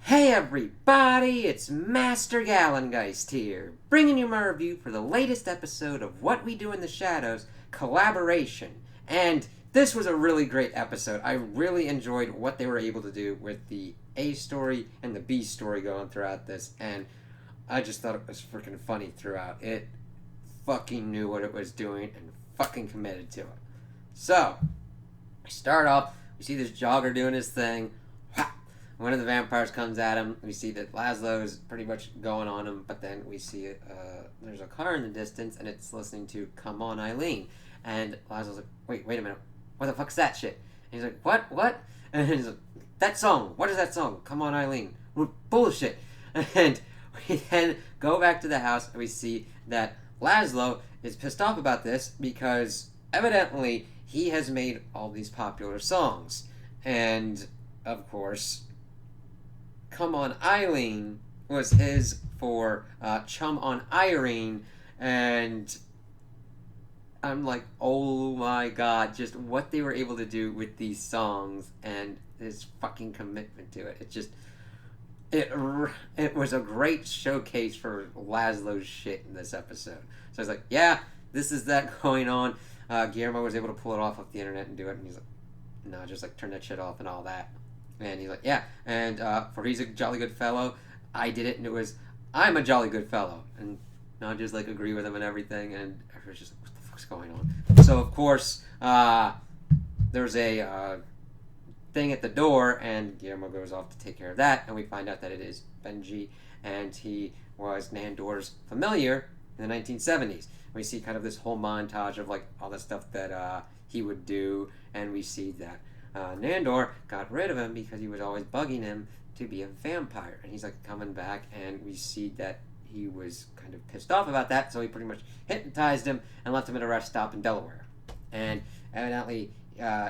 Hey everybody, it's Master Gallengeist here, bringing you my review for the latest episode of What We Do in the Shadows Collaboration. And this was a really great episode. I really enjoyed what they were able to do with the A story and the B story going throughout this, and I just thought it was freaking funny throughout. It fucking knew what it was doing and fucking committed to it. So, we start off, we see this jogger doing his thing. One of the vampires comes at him. We see that Laszlo's pretty much going on him, but then we see there's a car in the distance, and it's listening to "Come On, Eileen," and Laszlo's like, "Wait a minute, what the fuck's that shit?" And he's like, "What?" And he's like, "That song. What is that song? Come On, Eileen. Bullshit." And we then go back to the house, and we see that Laszlo is pissed off about this because evidently he has made all these popular songs, and of course, "Come On, Eileen" was his for "Chum on Irene," and I'm like, oh my god, just what they were able to do with these songs and his fucking commitment to it. It was a great showcase for Laszlo's shit in this episode. So I was like, yeah, this is that going on. Guillermo was able to pull it off the internet and do it, and he's like, no, just like turn that shit off and all that. And he's like, yeah, and for he's a jolly good fellow, I did it, and it was, I'm a jolly good fellow. And I just like agree with him and everything, and everyone's just like, what the fuck's going on? So, of course, there's a thing at the door, and Guillermo goes off to take care of that, and we find out that it is Benji, and he was Nandor's familiar in the 1970s. We see kind of this whole montage of like all the stuff that he would do, and we see that Nandor got rid of him because he was always bugging him to be a vampire, and he's like coming back, and we see that he was kind of pissed off about that, so he pretty much hypnotized him and left him at a rest stop in Delaware. And evidently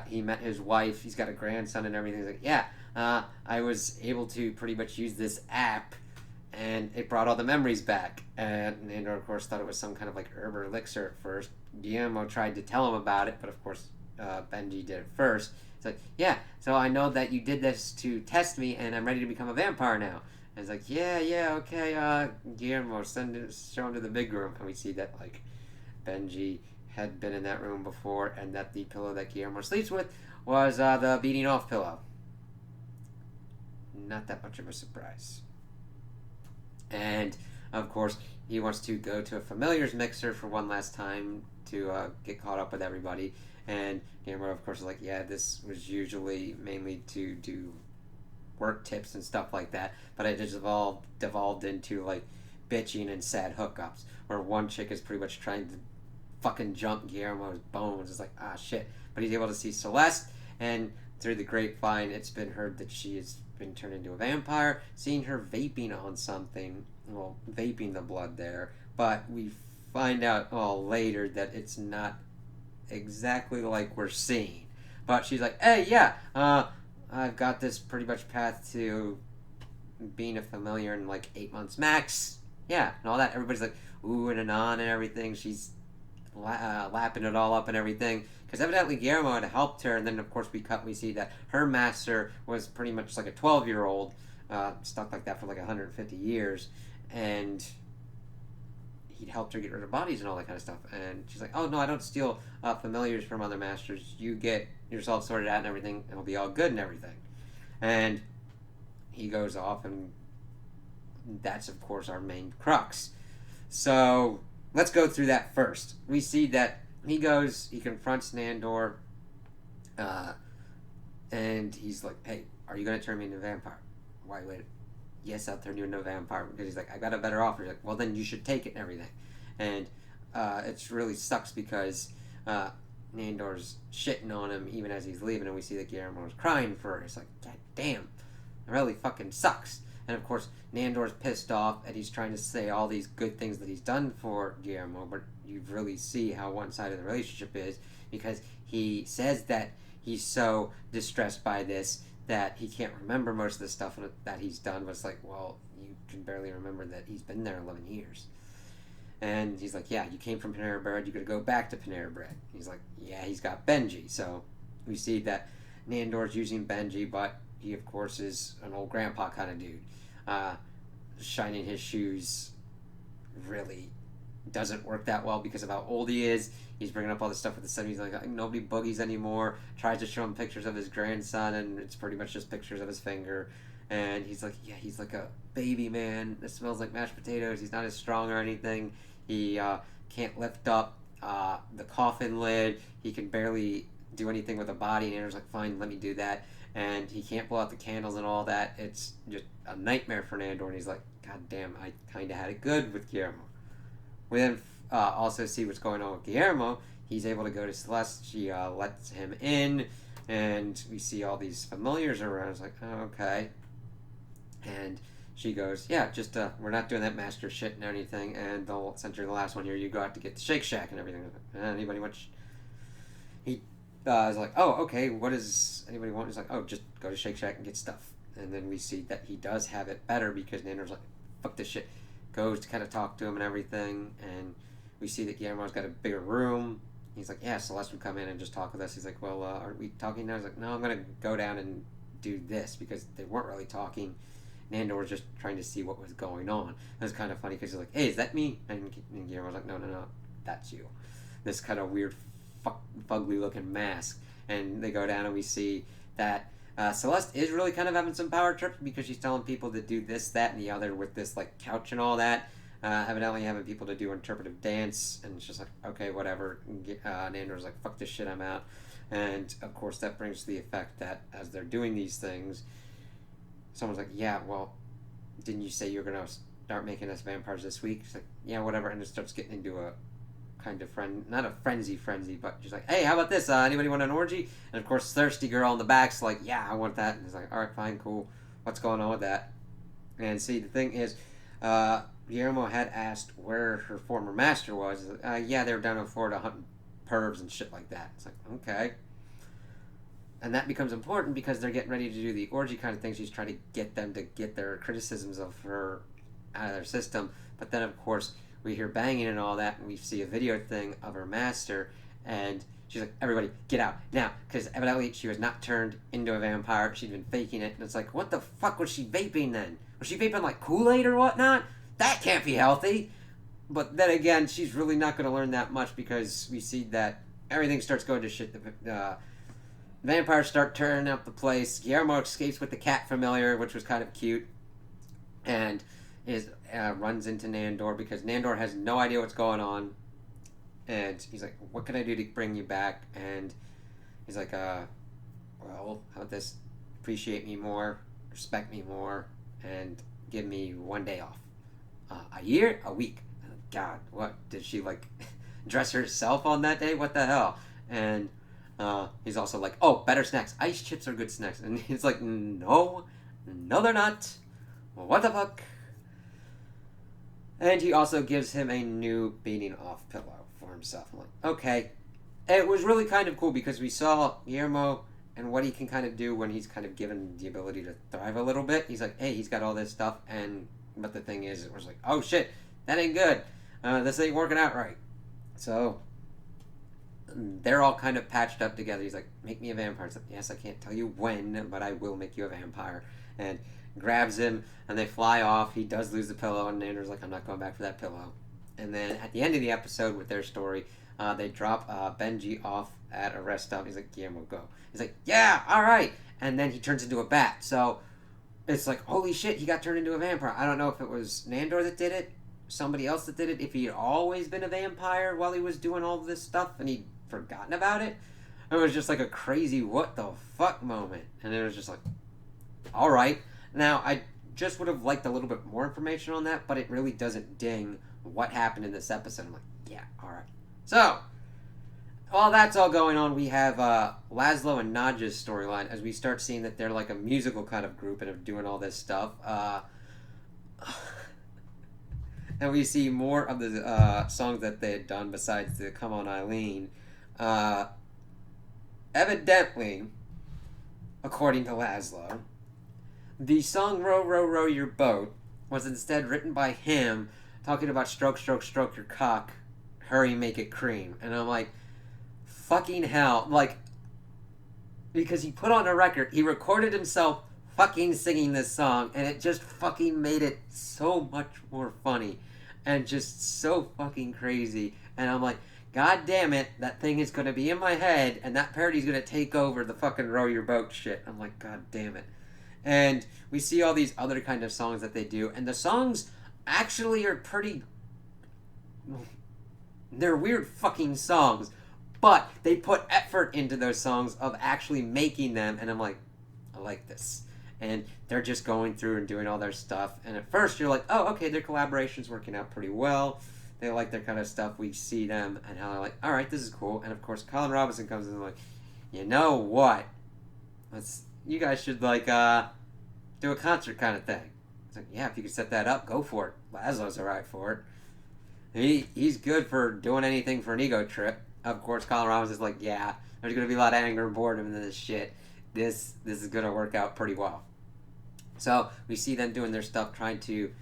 he met his wife, he's got a grandson and everything. He's like, yeah, I was able to pretty much use this app, and it brought all the memories back. And Nandor, of course, thought it was some kind of like herb or elixir at first. Guillermo tried to tell him about it, but of course Benji did it first. It's like, yeah, so I know that you did this to test me, and I'm ready to become a vampire now. And it's like, yeah, okay, Guillermo, show him to the big room. And we see that, like, Benji had been in that room before, and that the pillow that Guillermo sleeps with was the beating off pillow. Not that much of a surprise. And, of course, he wants to go to a familiars mixer for one last time to get caught up with everybody. And Guillermo, of course, is like, yeah, this was usually mainly to do work tips and stuff like that, but it just devolved into like bitching and sad hookups, where one chick is pretty much trying to fucking jump Guillermo's bones. It's like, ah, shit. But he's able to see Celeste, and through the grapevine, it's been heard that she has been turned into a vampire, seeing her vaping on something, well, vaping the blood there, but we find out later that it's not exactly like we're seeing. But she's like, hey, yeah, I've got this pretty much path to being a familiar in like 8 months max. Yeah, and all that. Everybody's like, ooh, and on and everything. She's lapping it all up and everything. Because evidently Guillermo had helped her, and then of course we see that her master was pretty much like a 12-year-old, stuck like that for like 150 years, and he'd helped her get rid of bodies and all that kind of stuff. And she's like, oh no, I don't steal familiars from other masters. You get yourself sorted out and everything, it'll be all good and everything. And he goes off, and that's of course our main crux. So let's go through that first. We see that he confronts Nandor, and he's like, hey, are you going to turn me into a vampire? Why wait? Yes, I'll turn you into a vampire. Because he's like, I got a better offer. He's like, well, then you should take it and everything. And it really sucks because Nandor's shitting on him even as he's leaving, and we see that Guillermo's crying for her. It's like, god damn, it really fucking sucks. And of course, Nandor's pissed off, and he's trying to say all these good things that he's done for Guillermo, but you really see how one-sided the relationship is, because he says that he's so distressed by this that he can't remember most of the stuff that he's done, but it's like, well, you can barely remember that he's been there 11 years. And he's like, yeah, you came from Panera Bread, you gotta go back to Panera Bread. He's like, yeah, he's got Benji. So we see that Nandor's using Benji, but he of course is an old grandpa kind of dude. Uh, Shining his shoes really doesn't work that well because of how old he is. He's bringing up all this stuff with the 70s, like nobody boogies anymore. Tries to show him pictures of his grandson, and it's pretty much just pictures of his finger. And he's like, yeah, he's like a baby man that smells like mashed potatoes. He's not as strong or anything. He can't lift up the coffin lid. He can barely do anything with a body. And Andrew's like, fine, let me do that. And he can't blow out the candles and all that. It's just a nightmare for Nandor. And he's like, God damn, I kind of had it good with Guillermo. We then also see what's going on with Guillermo. He's able to go to Celeste. She lets him in, and we see all these familiars around. It's like, oh, okay. And she goes, yeah, just we're not doing that master shit and anything. And they'll send her the last one here. You go out to get the Shake Shack and everything. Anybody much? He is like, oh, okay. What does anybody want? He's like, oh, just go to Shake Shack and get stuff. And then we see that he does have it better because Nando's like, fuck this shit. Goes to kind of talk to him and everything, and we see that Guillermo's got a bigger room. He's like, yeah, Celeste would come in and just talk with us. He's like, well, aren't we talking now? He's like, no, I'm going to go down and do this, because they weren't really talking. Nandor was just trying to see what was going on. It was kind of funny because he's like, hey, is that me? And Guillermo's like, no, that's you. This kind of weird, fugly looking mask. And they go down and we see that Celeste is really kind of having some power trips because she's telling people to do this, that, and the other with this like couch and all that. Evidently having people to do interpretive dance, and it's just like, okay, whatever. Nandor's like, fuck this shit, I'm out. And of course that brings to the effect that as they're doing these things, someone's like, yeah, well, didn't you say you were going to start making us vampires this week? She's like, yeah, whatever. And it starts getting into a kind of not a frenzy, but she's like, hey, how about this? Anybody want an orgy? And of course, thirsty girl in the back's like, yeah, I want that. And he's like, all right, fine, cool. What's going on with that? And see, the thing is, Guillermo had asked where her former master was. Yeah, they were down in Florida hunting pervs and shit like that. It's like, okay. And that becomes important because they're getting ready to do the orgy kind of thing. She's trying to get them to get their criticisms of her out of their system. But then, of course, we hear banging and all that, and we see a video thing of her master, and she's like, everybody, get out, now, because evidently she was not turned into a vampire, she'd been faking it, and it's like, what the fuck was she vaping then? Was she vaping like Kool-Aid or whatnot? That can't be healthy! But then again, she's really not going to learn that much because we see that everything starts going to shit. The vampires start turning up the place. Guillermo escapes with the cat familiar, which was kind of cute, and runs into Nandor because Nandor has no idea what's going on, and he's like, what can I do to bring you back? And he's like, well, how about this? Appreciate me more, respect me more, and give me 1 day off. A year? A week? God, what? Did she, like, dress herself on that day? What the hell? And he's also like, oh, better snacks. Ice chips are good snacks. And he's like, no, they're not. What the fuck? And he also gives him a new beating off pillow for himself. I'm like, okay. It was really kind of cool because we saw Guillermo and what he can kind of do when he's kind of given the ability to thrive a little bit. He's like, hey, he's got all this stuff, but the thing is, it was like, oh shit, that ain't good. This ain't working out right. So they're all kind of patched up together. He's like, make me a vampire. It's like, yes, I can't tell you when, but I will make you a vampire. And grabs him, and they fly off. He does lose the pillow, and Nander's like, I'm not going back for that pillow. And then at the end of the episode with their story, they drop Benji off at a rest stop. He's like, Guillermo, go. He's like, yeah, all right. And then he turns into a bat. So it's like, holy shit, he got turned into a vampire. I don't know if it was Nandor that did it, somebody else that did it, if he had always been a vampire while he was doing all this stuff and he'd forgotten about it. It was just like a crazy what the fuck moment. And it was just like, all right. Now, I just would have liked a little bit more information on that, but it really doesn't ding what happened in this episode. I'm like, yeah, all right. So, while that's all going on, we have Laszlo and Nadja's storyline as we start seeing that they're like a musical kind of group and are doing all this stuff. And we see more of the songs that they had done besides the Come On Eileen. Evidently, according to Laszlo, the song Row, Row, Row Your Boat was instead written by him talking about stroke, stroke, stroke your cock, hurry, make it cream. And I'm like, fucking hell. Like, because he put on a record, he recorded himself fucking singing this song, and it just fucking made it so much more funny and just so fucking crazy. And I'm like, God damn it, that thing is gonna be in my head, and that parody's gonna take over the fucking row your boat shit. I'm like, God damn it. And we see all these other kind of songs that they do, and the songs actually are pretty. They're weird fucking songs, but they put effort into those songs of actually making them, and I'm like, I like this. And they're just going through and doing all their stuff, and at first you're like, oh, okay, their collaboration's working out pretty well. They like their kind of stuff. We see them and how they're like, all right, this is cool. And of course, Colin Robinson comes in and like, you know what? You guys should like do a concert kind of thing. It's like, yeah, if you could set that up, go for it. Laszlo's alright for it. He's good for doing anything for an ego trip. Of course, Colin Robinson's like, yeah, there's gonna be a lot of anger and boredom in this shit. This is gonna work out pretty well. So we see them doing their stuff, trying to.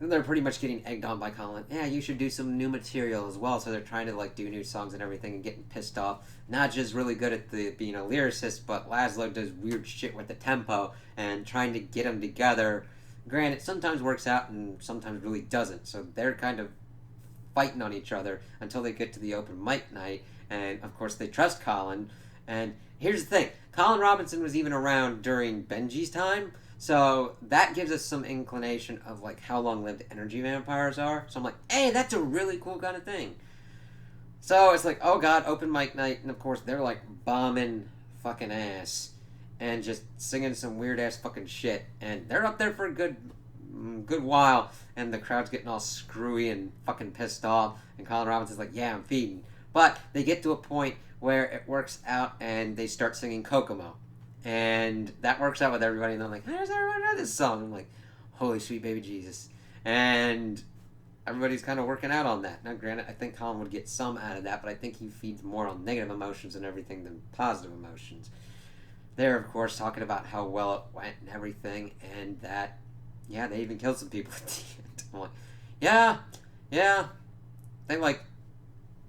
They're pretty much getting egged on by Colin. Yeah, you should do some new material as well. So they're trying to like do new songs and everything, and getting pissed off. Nadja's really good at being a lyricist, but Laszlo does weird shit with the tempo and trying to get them together. Granted, sometimes works out and sometimes really doesn't. So they're kind of fighting on each other until they get to the open mic night, and of course they trust Colin. And here's the thing: Colin Robinson was even around during Benji's time. So that gives us some inclination of like how long-lived energy vampires are. So I'm like, hey, that's a really cool kind of thing. So it's like, oh god, open mic night, and of course they're like bombing fucking ass and just singing some weird ass fucking shit. And they're up there for a good while, and the crowd's getting all screwy and fucking pissed off. And Colin Robinson's like, yeah, I'm feeding. But they get to a point where it works out, and they start singing Kokomo. And that works out with everybody, and I'm like, how does everyone know this song? I'm like, holy sweet baby Jesus. And everybody's kind of working out on that. Now, granted, I think Colin would get some out of that, but I think he feeds more on negative emotions and everything than positive emotions. They're, of course, talking about how well it went and everything, and that, yeah, they even killed some people at the end. I'm like, yeah. They, like,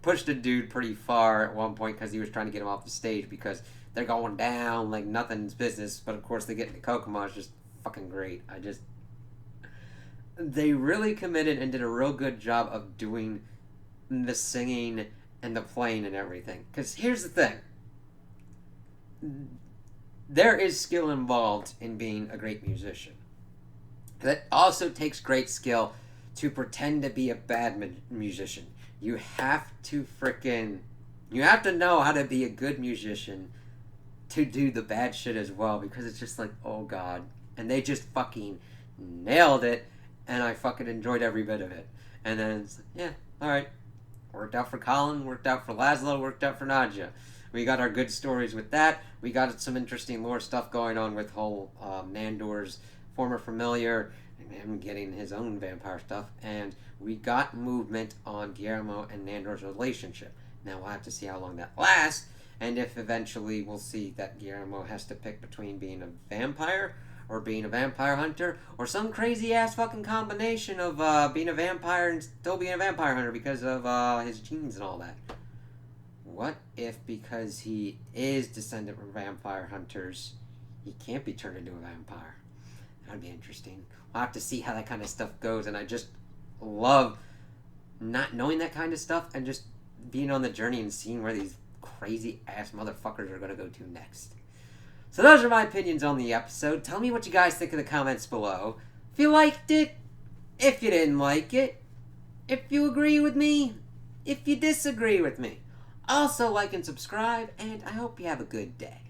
pushed a dude pretty far at one point because he was trying to get him off the stage because they're going down like nothing's business, but of course they get into Kokomo. It's just fucking great. They really committed and did a real good job of doing the singing and the playing and everything. Because here's the thing. There is skill involved in being a great musician. That also takes great skill to pretend to be a bad musician. You have to know how to be a good musician to do the bad shit as well, because it's just like, oh god. And they just fucking nailed it, and I fucking enjoyed every bit of it. And then it's like, yeah, alright. Worked out for Colin, worked out for Laszlo, worked out for Nadja. We got our good stories with that. We got some interesting lore stuff going on with whole Nandor's former familiar, and him getting his own vampire stuff. And we got movement on Guillermo and Nandor's relationship. Now we'll have to see how long that lasts, and if eventually we'll see that Guillermo has to pick between being a vampire or being a vampire hunter, or some crazy ass fucking combination of being a vampire and still being a vampire hunter because of his genes and all that. What if, because he is descendant from vampire hunters, he can't be turned into a vampire? That would be interesting. We'll have to see how that kind of stuff goes, and I just love not knowing that kind of stuff and just being on the journey and seeing where these crazy ass motherfuckers are going to go to next. So those are my opinions on the episode. Tell me what you guys think in the comments below. If you liked it, if you didn't like it, if you agree with me, if you disagree with me. Also like and subscribe, and I hope you have a good day.